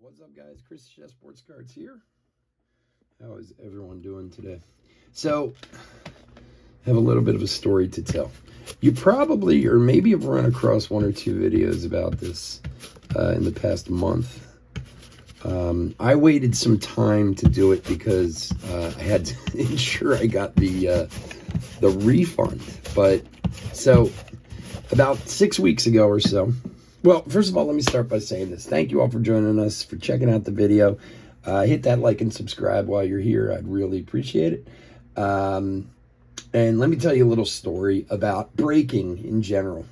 What's up, guys? Chris Chef Sports Cards here. How is everyone doing today? So, I have a little bit of a story to tell. You probably, or maybe have run across one or two videos about this in the past month. I waited some time to do it because I had to ensure I got the refund. But, so, about 6 weeks ago or so, well, first of all, let me start by saying this. Thank you all for joining us, for checking out the video. Hit that like and subscribe while you're here. I'd really appreciate it. And let me tell you a little story about breaking in general.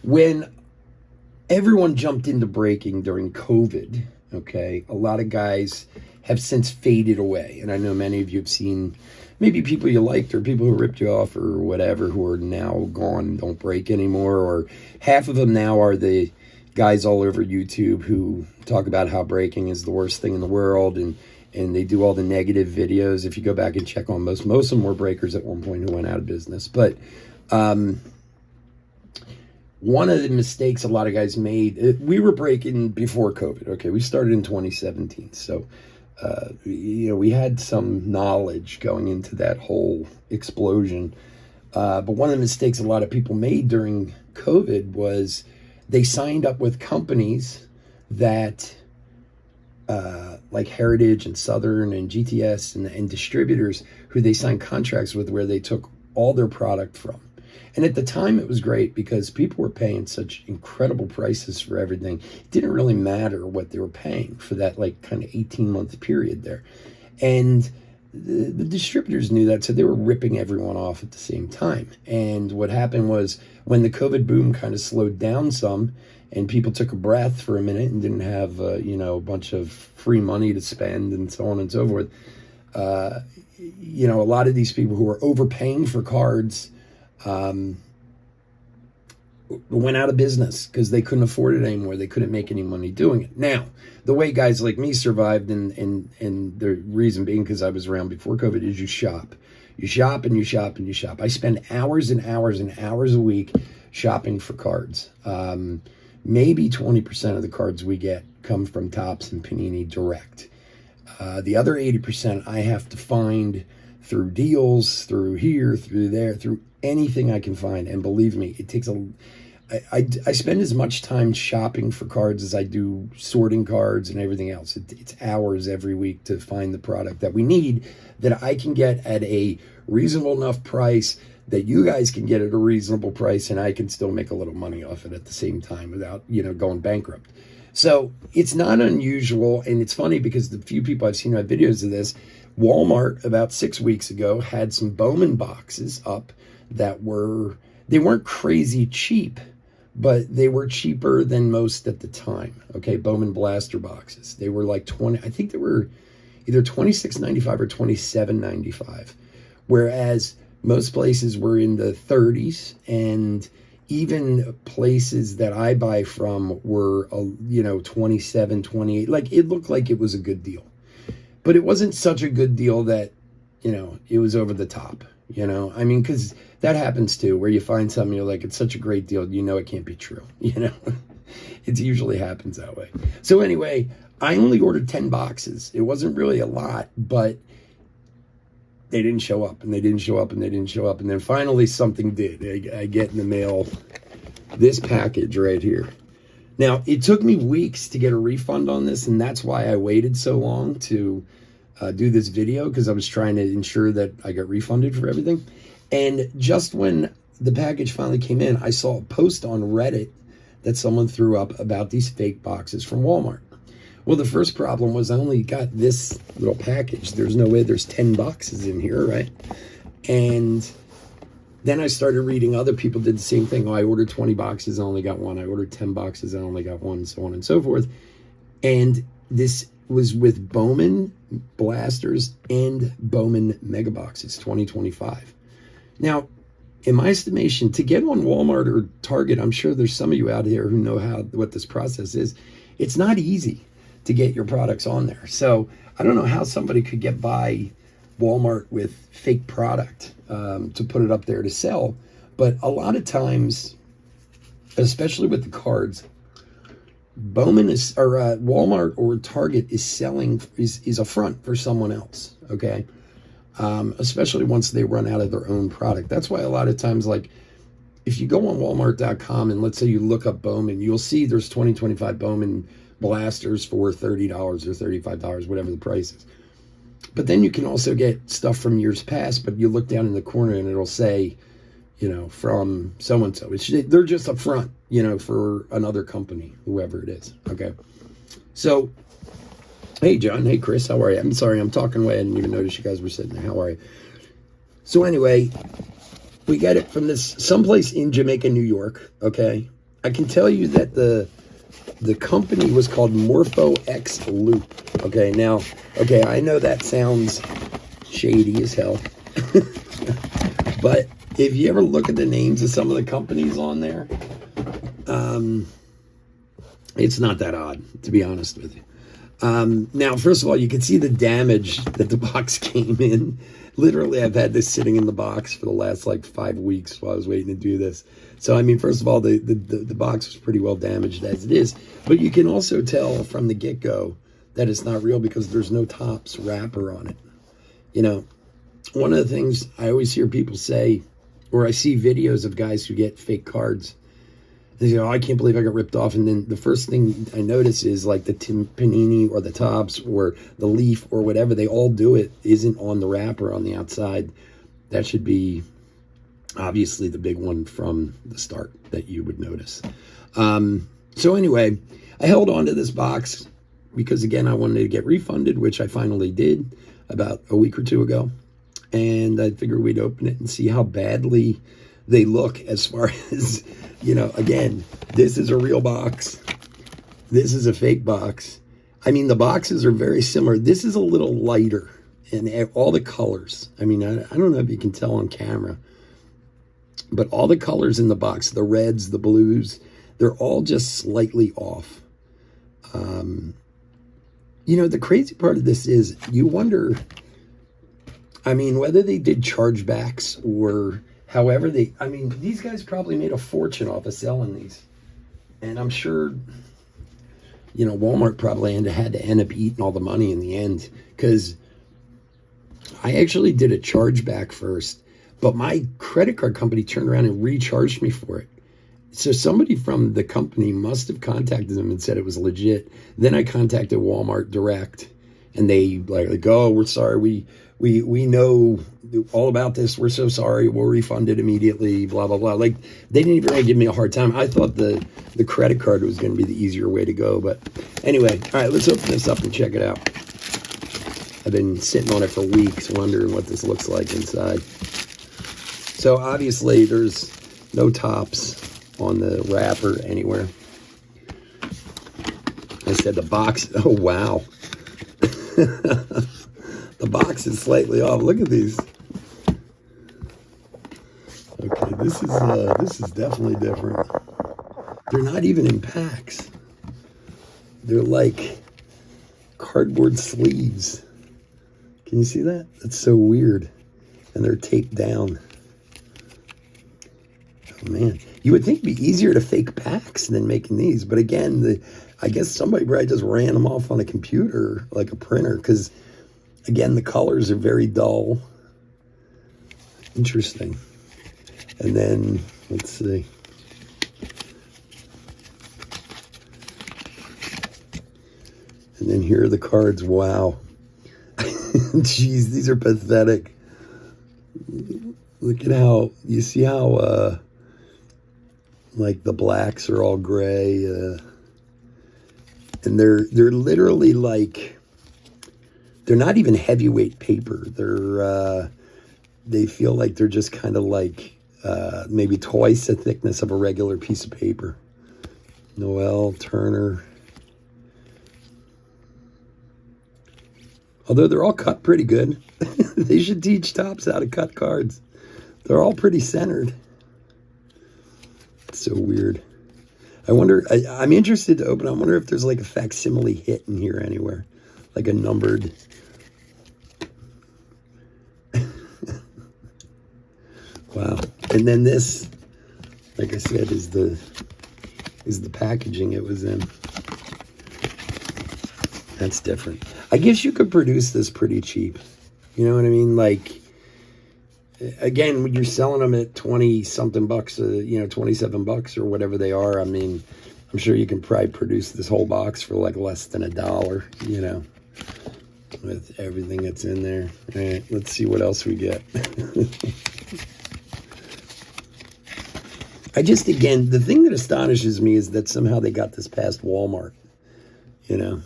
When everyone jumped into breaking during COVID, okay, a lot of guys have since faded away. And I know many of you have seen maybe people you liked or people who ripped you off or whatever who are now gone, don't break anymore. Or half of them now are the guys all over YouTube who talk about how breaking is the worst thing in the world, and they do all the negative videos. If you go back and check on most of them were breakers at one point who went out of business. But one of the mistakes a lot of guys made, we were breaking before COVID. Okay, we started in 2017. So, we had some knowledge going into that whole explosion. But one of the mistakes a lot of people made during COVID was they signed up with companies that, like Heritage and Southern and GTS and distributors who they signed contracts with where they took all their product from. And at the time, it was great because people were paying such incredible prices for everything. It didn't really matter what they were paying for that, like, kind of 18-month period there. And the distributors knew that, so they were ripping everyone off at the same time. And what happened was when the COVID boom kind of slowed down some and people took a breath for a minute and didn't have, a bunch of free money to spend and so on and so forth, a lot of these people who were overpaying for cards went out of business because they couldn't afford it anymore. They couldn't make any money doing it. Now, the way guys like me survived, and the reason being because I was around before COVID, is you shop. You shop and you shop and you shop. I spend hours and hours and hours a week shopping for cards. Maybe 20% of the cards we get come from Topps and Panini direct. The other 80% I have to find through deals, through here, through there, through anything I can find. And believe me, it takes I spend as much time shopping for cards as I do sorting cards and everything else. It's hours every week to find the product that we need that I can get at a reasonable enough price that you guys can get at a reasonable price, and I can still make a little money off it at the same time without, going bankrupt. So it's not unusual, and it's funny because the few people I've seen who have videos of this, Walmart about 6 weeks ago had some Bowman boxes up that they weren't crazy cheap, but they were cheaper than most at the time. Okay, Bowman blaster boxes. They were like 20, I think they were either $26.95 or $27.95, whereas most places were in the 30s, and even places that I buy from were, 27, 28. Like, it looked like it was a good deal. But it wasn't such a good deal that, it was over the top, I mean, because that happens too, where you find something, you're like, it's such a great deal, it can't be true, It usually happens that way. So anyway, I only ordered 10 boxes. It wasn't really a lot, but they didn't show up, and they didn't show up, and they didn't show up. And then finally something did. I get in the mail this package right here. Now, it took me weeks to get a refund on this, and that's why I waited so long to do this video, because I was trying to ensure that I got refunded for everything. And just when the package finally came in, I saw a post on Reddit that someone threw up about these fake boxes from Walmart. Well, the first problem was I only got this little package. There's no way there's 10 boxes in here, right? And then I started reading other people did the same thing. Oh, I ordered 20 boxes, I only got one. I ordered 10 boxes, I only got one, so on and so forth. And this was with Bowman blasters and Bowman mega boxes 2025. Now, in my estimation, to get on Walmart or Target, I'm sure there's some of you out here who know what this process is. It's not easy to get your products on there. So I don't know how somebody could get by Walmart with fake product to put it up there to sell. But a lot of times, especially with the cards, Bowman is, or Walmart or Target is selling, is a front for someone else, okay? Especially once they run out of their own product. That's why a lot of times, like, if you go on Walmart.com and let's say you look up Bowman, you'll see there's 2025 Bowman blasters for $30 or $35, whatever the price is. But then you can also get stuff from years past, but you look down in the corner and it'll say, you know, from so-and-so. They're just a front, you know, for another company, whoever it is, okay? So, hey, John. Hey, Chris. How are you? I'm sorry, I'm talking away. I didn't even notice you guys were sitting there. How are you? So anyway, we got it from this someplace in Jamaica, New York, okay? I can tell you that the company was called Morpho X Loop, okay? Now, okay, I know that sounds shady as hell, but if you ever look at the names of some of the companies on there, it's not that odd, to be honest with you. Now, first of all, you can see the damage that the box came in. Literally, I've had this sitting in the box for the last like 5 weeks while I was waiting to do this. So, I mean, first of all, the box was pretty well damaged as it is. But you can also tell from the get-go that it's not real because there's no Topps wrapper on it. You know, one of the things I always hear people say, or I see videos of guys who get fake cards, they say, oh, I can't believe I got ripped off. And then the first thing I notice is like the Panini or the Topps or the Leaf or whatever, they all do it, isn't on the wrapper on the outside. That should be obviously the big one from the start that you would notice. So anyway, I held on to this box because, again, I wanted to get refunded, which I finally did about a week or two ago. And I figured we'd open it and see how badly they look as far as, you know, again, this is a real box. This is a fake box. I mean, the boxes are very similar. This is a little lighter in all the colors. I mean, I don't know if you can tell on camera, but all the colors in the box, the reds, the blues, they're all just slightly off. You know, the crazy part of this is you wonder, I mean, whether they did chargebacks or however they, I mean, these guys probably made a fortune off of selling these. And I'm sure, you know, Walmart probably had to end up eating all the money in the end, because I actually did a chargeback first, but my credit card company turned around and recharged me for it. So somebody from the company must have contacted them and said it was legit. Then I contacted Walmart direct, and they like, oh, we're sorry, we know all about this. We're so sorry. We'll refund it immediately, blah, blah, blah. Like, they didn't even really give me a hard time. I thought the credit card was going to be the easier way to go. But anyway, all right, let's open this up and check it out. I've been sitting on it for weeks wondering what this looks like inside. So obviously there's no Topps on the wrapper anywhere. I said the box, oh wow. The box is slightly off. Look at these. Okay, this is definitely different. They're not even in packs. They're like cardboard sleeves. Can you see that? That's so weird. And they're taped down. Oh man, you would think it'd be easier to fake packs than making these, but again, I guess somebody probably just ran them off on a computer, like a printer, because again, the colors are very dull. Interesting. And then, let's see. And then here are the cards. Wow. Jeez, these are pathetic. Look at how, you see how, like the blacks are all gray. And they're literally like, they're not even heavyweight paper. They feel like they're just kind of like maybe twice the thickness of a regular piece of paper. Noel, Turner. Although they're all cut pretty good. They should teach Topps how to cut cards. They're all pretty centered. It's so weird. I wonder, I'm interested to open. I wonder if there's like a facsimile hit in here anywhere. Like a numbered. Wow. And then this, like I said, is the packaging it was in. That's different. I guess you could produce this pretty cheap. You know what I mean? Like, again, when you're selling them at 20 something bucks, 27 bucks or whatever they are, I mean, I'm sure you can probably produce this whole box for like less than $1, you know, with everything that's in there. All right, let's see what else we get. Again, the thing that astonishes me is that somehow they got this past Walmart, you know.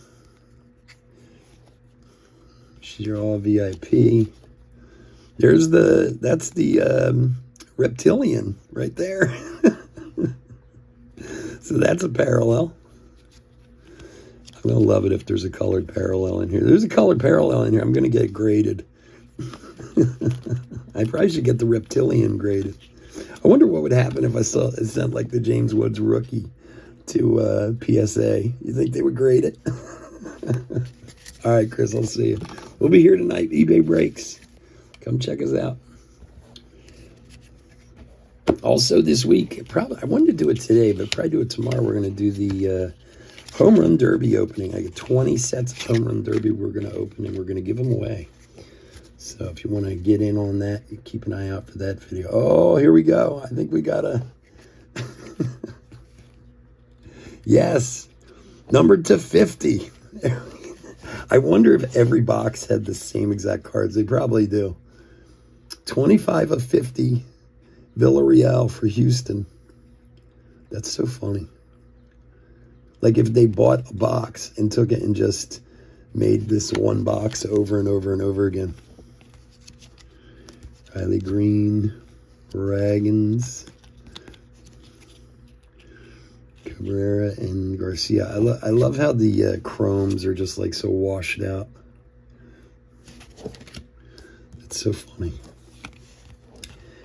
You're all VIP. That's the reptilian right there. So that's a parallel. I'm going to love it if there's a colored parallel in here. There's a colored parallel in here. I'm going to get it graded. I probably should get the reptilian graded. I wonder what would happen if I sent like the James Woods rookie to PSA. You think they would grade it? All right, Chris, I'll see you. We'll be here tonight. eBay breaks. Come check us out. Also this week, I wanted to do it today, but probably do it tomorrow. We're going to do the Home Run Derby opening. I get 20 sets of Home Run Derby we're going to open, and we're going to give them away. So if you want to get in on that, you keep an eye out for that video. Oh, here we go. I think we got a... Yes. Numbered to 50. I wonder if every box had the same exact cards. They probably do. 25 of 50, Villarreal for Houston. That's so funny. Like if they bought a box and took it and just made this one box over and over and over again. Riley Green, Dragons, Cabrera, and Garcia. I love how the chromes are just like so washed out. It's so funny.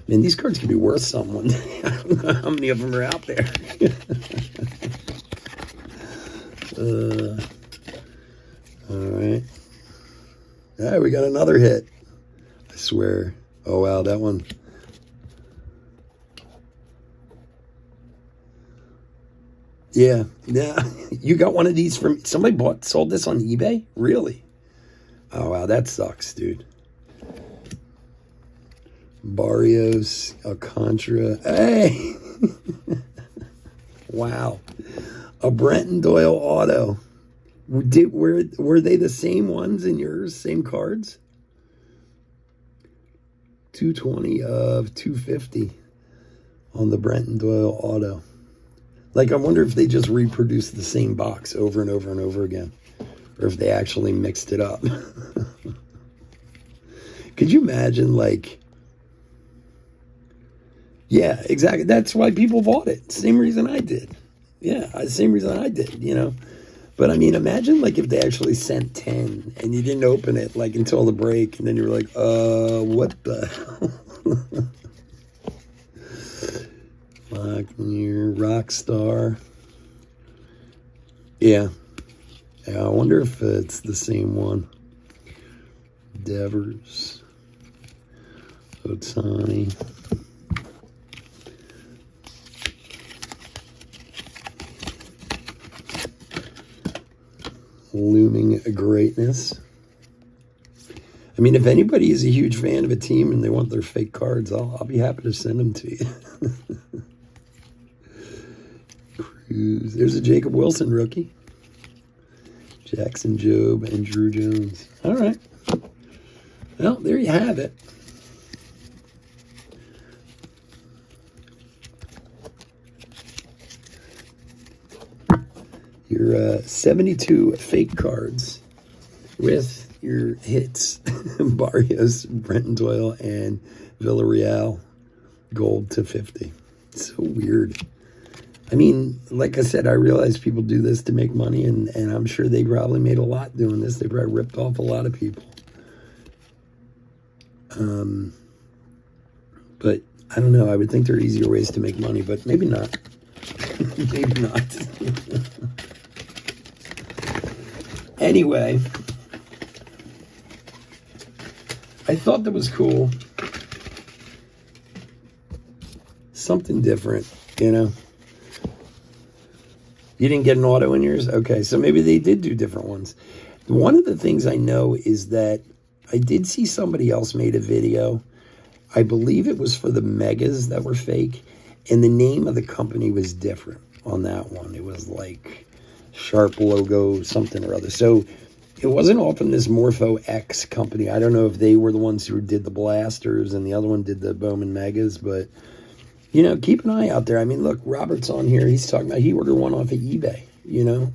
Man, these cards could be worth something. I don't know how many of them are out there. All right. All right, we got another hit. I swear. Oh, wow, that one. Yeah. You got one of these from somebody sold this on eBay? Really? Oh, wow, that sucks, dude. Barrios, Alcantara. Hey! Wow. A Brenton Doyle auto. Were they the same ones in yours? Same cards? 220 of 250 on the Brenton Doyle auto. Like, I wonder if they just reproduced the same box over and over and over again. Or if they actually mixed it up. Could you imagine, like... Yeah, exactly. That's why people bought it. Same reason I did. Yeah, same reason I did, you know. But, I mean, imagine, like, if they actually sent 10 and you didn't open it, like, until the break. And then you were like, what the hell? Locknear, Rockstar. Yeah. I wonder if it's the same one. Devers. Otani. Looming greatness. I mean, if anybody is a huge fan of a team and they want their fake cards, I'll be happy to send them to you. Cruz. There's a Jacob Wilson rookie. Jackson Jobe and Drew Jones. All right. Well, there you have it. Your 72 fake cards with your hits. Barrios, Brenton Doyle, and Villarreal gold to 50. So weird. I mean, like I said, I realize people do this to make money, and I'm sure they probably made a lot doing this. They probably ripped off a lot of people. But I don't know. I would think there are easier ways to make money, but maybe not. Maybe not. Anyway, I thought that was cool. Something different, you know. You didn't get an auto in yours? Okay, so maybe they did do different ones. One of the things I know is that I did see somebody else made a video. I believe it was for the Megas that were fake, and the name of the company was different on that one. It was like Sharp Logo something or other. So it wasn't all from this Morpho X company. I don't know if they were the ones who did the blasters and the other one did the Bowman Megas, but, you know, keep an eye out there. I mean, look, Robert's on here. He's talking about he ordered one off of eBay, you know.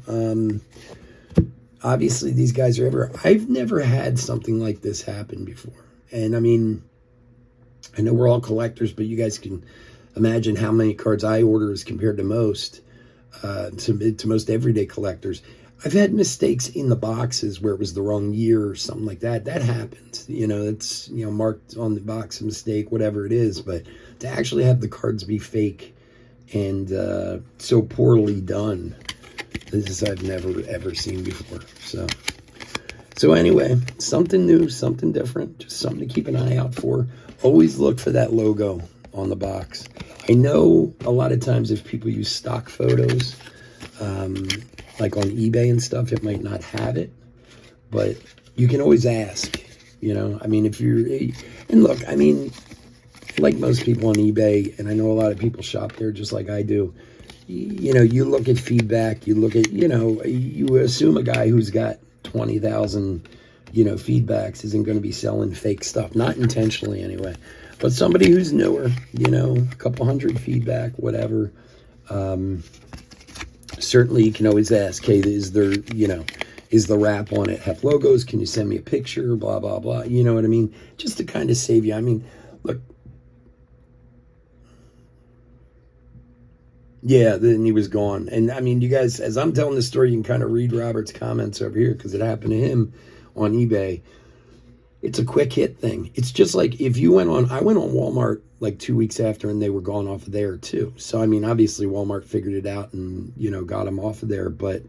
Obviously, these guys are everywhere. I've never had something like this happen before. And, I mean, I know we're all collectors, but you guys can imagine how many cards I order as compared to most, to most everyday collectors. I've had mistakes in the boxes where it was the wrong year or something like that. That happens. You know, it's, you know, marked on the box a mistake, whatever it is. But to actually have the cards be fake and so poorly done, this is I've never, ever seen before. So anyway, something new, something different, just something to keep an eye out for. Always look for that logo on the box. I know a lot of times if people use stock photos, like on eBay and stuff, it might not have it, but you can always ask, you know. I mean, if you're, and look, I mean, like most people on eBay, and I know a lot of people shop there just like I do, you know, you look at feedback, you look at, you know, you assume a guy who's got 20,000, you know, feedbacks isn't going to be selling fake stuff, not intentionally anyway, but somebody who's newer, you know, a couple hundred feedback, whatever, certainly you can always ask, hey, is there, you know, is the wrap on it have logos? Can you send me a picture? Blah, blah, blah. You know what I mean? Just to kind of save you. I mean, look. Yeah, then he was gone. And I mean, you guys, as I'm telling this story, you can kind of read Robert's comments over here because it happened to him on eBay. It's a quick hit thing. It's just like if you went on, I went on Walmart like 2 weeks after and they were gone off of there too. So, I mean, obviously Walmart figured it out and, you know, got them off of there. But,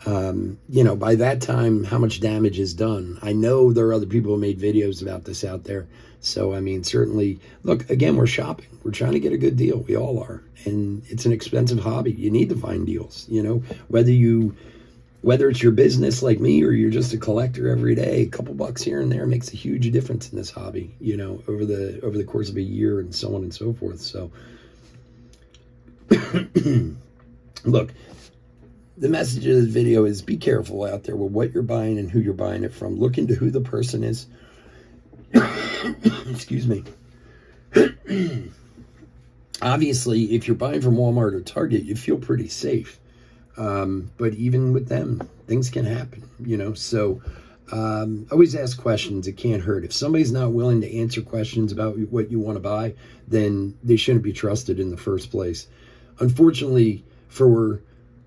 you know, by that time, how much damage is done? I know there are other people who made videos about this out there. So, I mean, certainly, look, again, we're shopping. We're trying to get a good deal. We all are. And it's an expensive hobby. You need to find deals, you know, whether it's your business like me or you're just a collector every day, a couple bucks here and there makes a huge difference in this hobby, you know, over the course of a year and so on and so forth. So, look, the message of this video is be careful out there with what you're buying and who you're buying it from. Look into who the person is. Excuse me. Obviously, if you're buying from Walmart or Target, you feel pretty safe. But even with them, things can happen, you know. So always ask questions. It can't hurt. If somebody's not willing to answer questions about what you want to buy, then they shouldn't be trusted in the first place. Unfortunately, for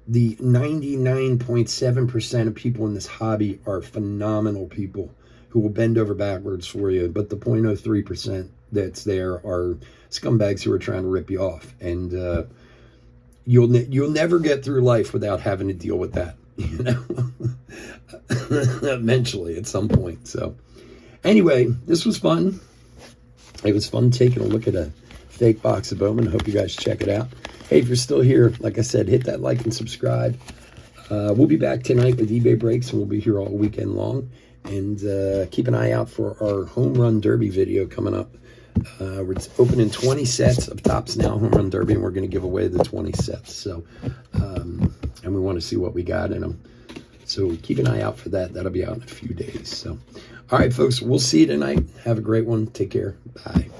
the 99.7% of people in this hobby are phenomenal people who will bend over backwards for you. But the 0.03% that's there are scumbags who are trying to rip you off. And you'll never get through life without having to deal with that, you know, eventually at some point. So anyway, this was fun. It was fun taking a look at a fake box of Bowman. I hope you guys check it out. Hey, if you're still here, like I said, hit that like and subscribe. We'll be back tonight with eBay breaks, and we'll be here all weekend long. And keep an eye out for our Home Run Derby video coming up. We're opening 20 sets of Topps Now Home Run Derby, and we're going to give away the 20 sets. So, and we want to see what we got in them. So keep an eye out for that. That'll be out in a few days. So, all right, folks, we'll see you tonight. Have a great one. Take care. Bye.